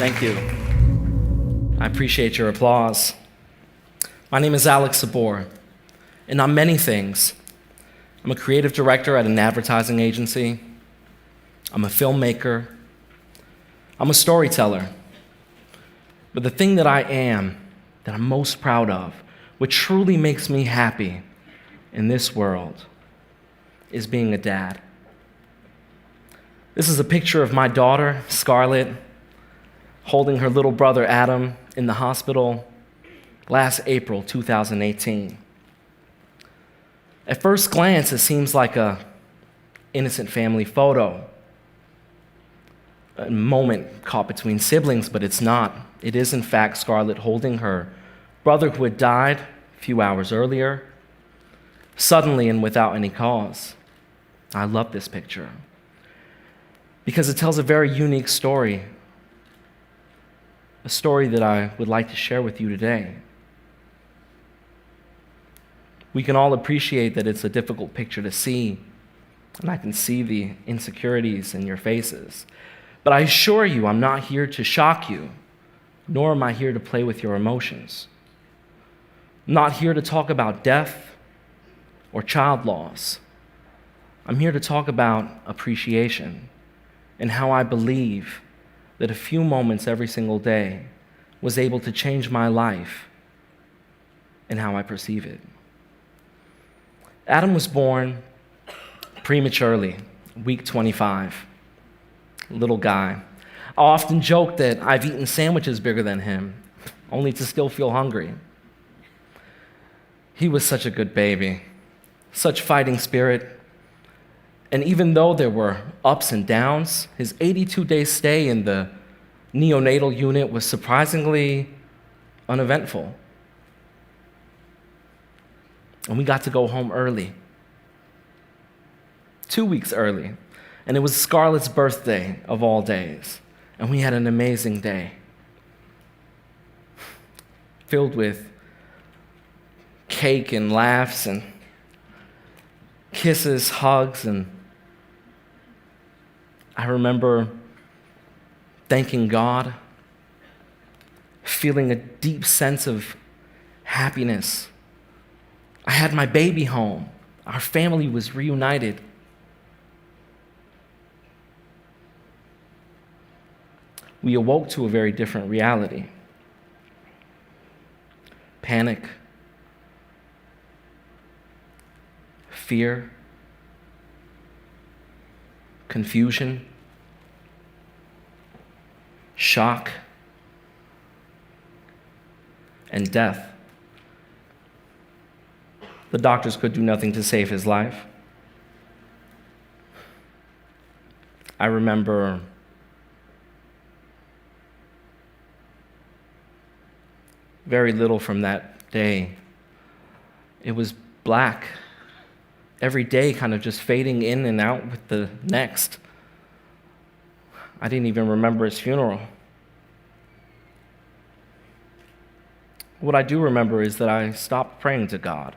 Thank you. I appreciate your applause. My name is Alex Sabour, and I'm many things. I'm a creative director at an advertising agency. I'm a filmmaker. I'm a storyteller. But the thing that I am, that I'm most proud of, what truly makes me happy in this world, is being a dad. This is a picture of my daughter, Scarlett, holding her little brother, Adam, in the hospital last April 2018. At first glance, it seems like an innocent family photo, a moment caught between siblings, but it's not. It is, in fact, Scarlett holding her brother who had died a few hours earlier, suddenly and without any cause. I love this picture because it tells a very unique story, a story that I would like to share with you today. We can all appreciate that it's a difficult picture to see, and I can see the insecurities in your faces. But I assure you, I'm not here to shock you, nor am I here to play with your emotions. I'm not here to talk about death or child loss. I'm here to talk about appreciation and how I believe that a few moments every single day was able to change my life and how I perceive it. Adam was born prematurely, week 25, little guy. I often joke that I've eaten sandwiches bigger than him, only to still feel hungry. He was such a good baby, such fighting spirit. And even though there were ups and downs, his 82-day stay in the neonatal unit was surprisingly uneventful. And we got to go home early, 2 weeks early. And it was Scarlett's birthday of all days. And we had an amazing day, filled with cake and laughs and kisses, hugs, and I remember thanking God, feeling a deep sense of happiness. I had my baby home. Our family was reunited. We awoke to a very different reality. Panic, fear, confusion, shock, and death. The doctors could do nothing to save his life. I remember very little from that day. It was black. Every day kind of just fading in and out with the next. I didn't even remember his funeral. What I do remember is that I stopped praying to God.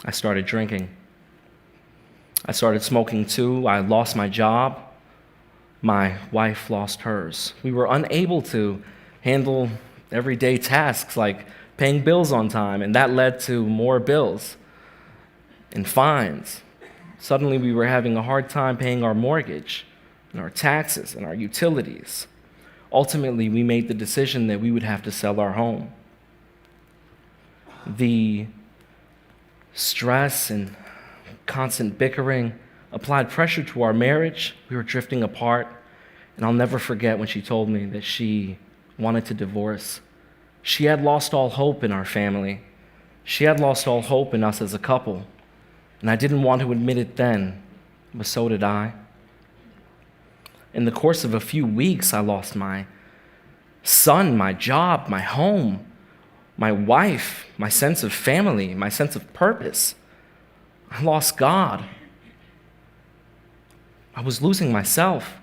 I started drinking. I started smoking too. I lost my job. My wife lost hers. We were unable to handle everyday tasks like paying bills on time, and that led to more bills and fines. Suddenly we were having a hard time paying our mortgage and our taxes and our utilities. Ultimately, we made the decision that we would have to sell our home. The stress and constant bickering applied pressure to our marriage. We were drifting apart, and I'll never forget when she told me that she wanted to divorce. She had lost all hope in our family. She had lost all hope in us as a couple, and I didn't want to admit it then, but so did I. In the course of a few weeks, I lost my son, my job, my home, my wife, my sense of family, my sense of purpose. I lost God. I was losing myself.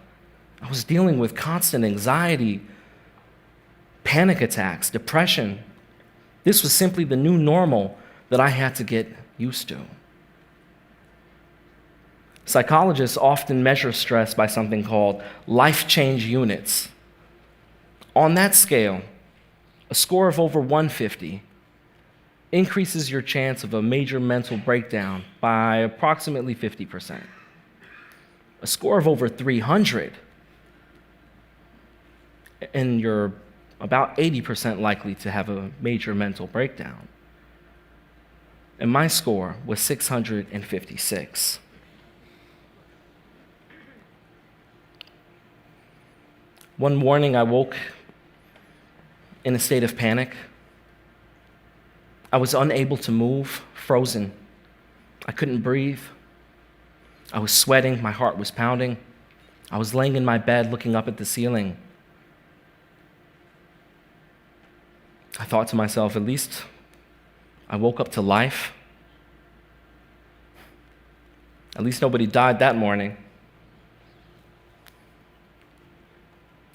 I was dealing with constant anxiety, panic attacks, depression. This was simply the new normal that I had to get used to. Psychologists often measure stress by something called life change units. On that scale, a score of over 150 increases your chance of a major mental breakdown by approximately 50%. A score of over 300, and you're about 80% likely to have a major mental breakdown. And my score was 656. One morning, I woke in a state of panic. I was unable to move, frozen. I couldn't breathe. I was sweating, my heart was pounding. I was laying in my bed looking up at the ceiling. I thought to myself, at least I woke up to life. At least nobody died that morning.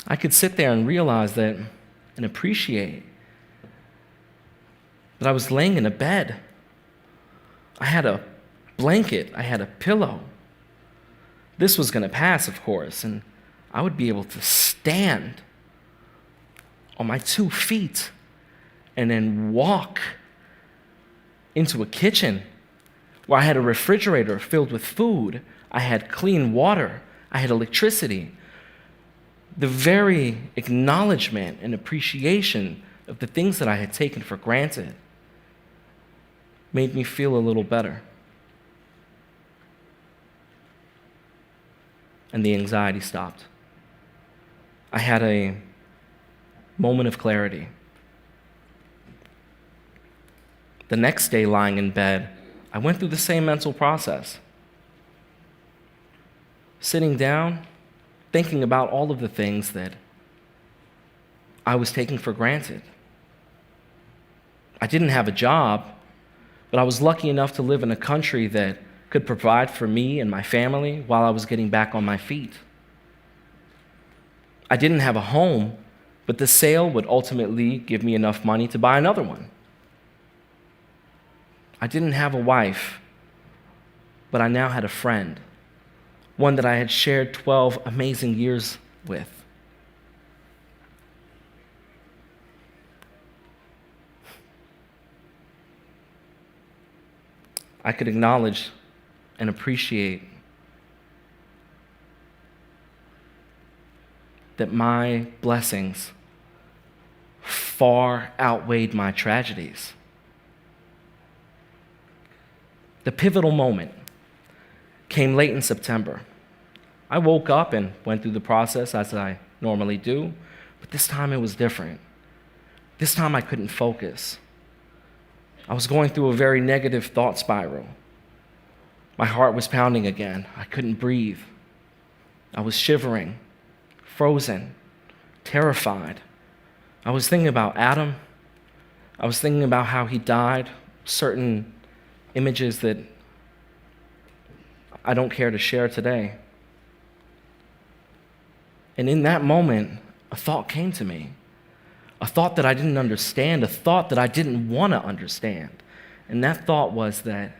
I could sit there and realize that and appreciate that I was laying in a bed. I had a blanket, I had a pillow. This was going to pass, of course, and I would be able to stand on my 2 feet and then walk into a kitchen where I had a refrigerator filled with food. I had clean water. I had electricity. The very acknowledgement and appreciation of the things that I had taken for granted made me feel a little better. And the anxiety stopped. I had a moment of clarity. The next day, lying in bed, I went through the same mental process. Sitting down, thinking about all of the things that I was taking for granted. I didn't have a job, but I was lucky enough to live in a country that could provide for me and my family while I was getting back on my feet. I didn't have a home, but the sale would ultimately give me enough money to buy another one. I didn't have a wife, but I now had a friend, one that I had shared 12 amazing years with. I could acknowledge and appreciate that my blessings far outweighed my tragedies. The pivotal moment came late in September. I woke up and went through the process as I normally do, but this time it was different. This time I couldn't focus. I was going through a very negative thought spiral. My heart was pounding again. I couldn't breathe. I was shivering, frozen, terrified. I was thinking about Adam. I was thinking about how he died, certain images that I don't care to share today. And in that moment, a thought came to me. A thought that I didn't understand, a thought that I didn't want to understand. And that thought was that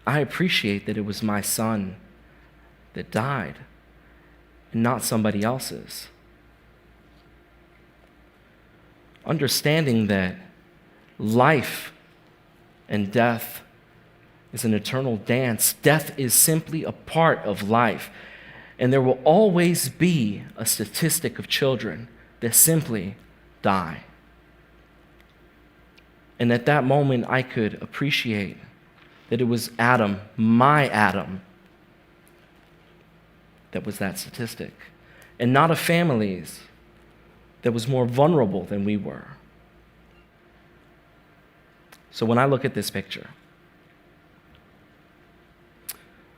I appreciate that it was my son that died and not somebody else's. Understanding that life and death is an eternal dance. Death is simply a part of life. And there will always be a statistic of children that simply die. And at that moment, I could appreciate that it was Adam, my Adam, that was that statistic, and not a family's that was more vulnerable than we were. So when I look at this picture,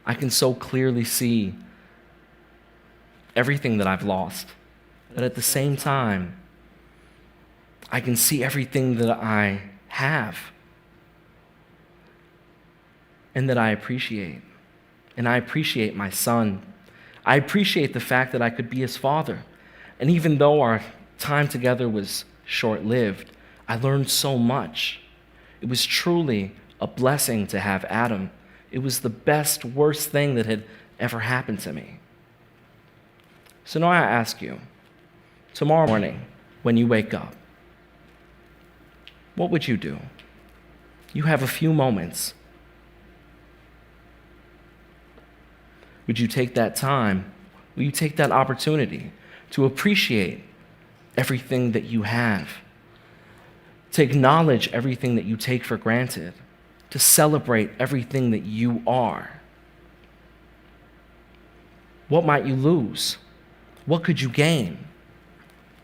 I can so clearly see everything that I've lost, but at the same time, I can see everything that I have and that I appreciate. And I appreciate my son. I appreciate the fact that I could be his father. And even though our time together was short-lived, I learned so much. It was truly a blessing to have Adam It was the best, worst thing that had ever happened to me. So now I ask you, tomorrow morning when you wake up, what would you do? You have a few moments. Would you take that time? Will you take that opportunity to appreciate everything that you have, to acknowledge everything that you take for granted, to celebrate everything that you are? What might you lose? What could you gain?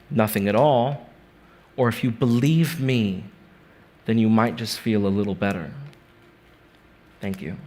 Nothing at all. Or if you believe me, then you might just feel a little better. Thank you.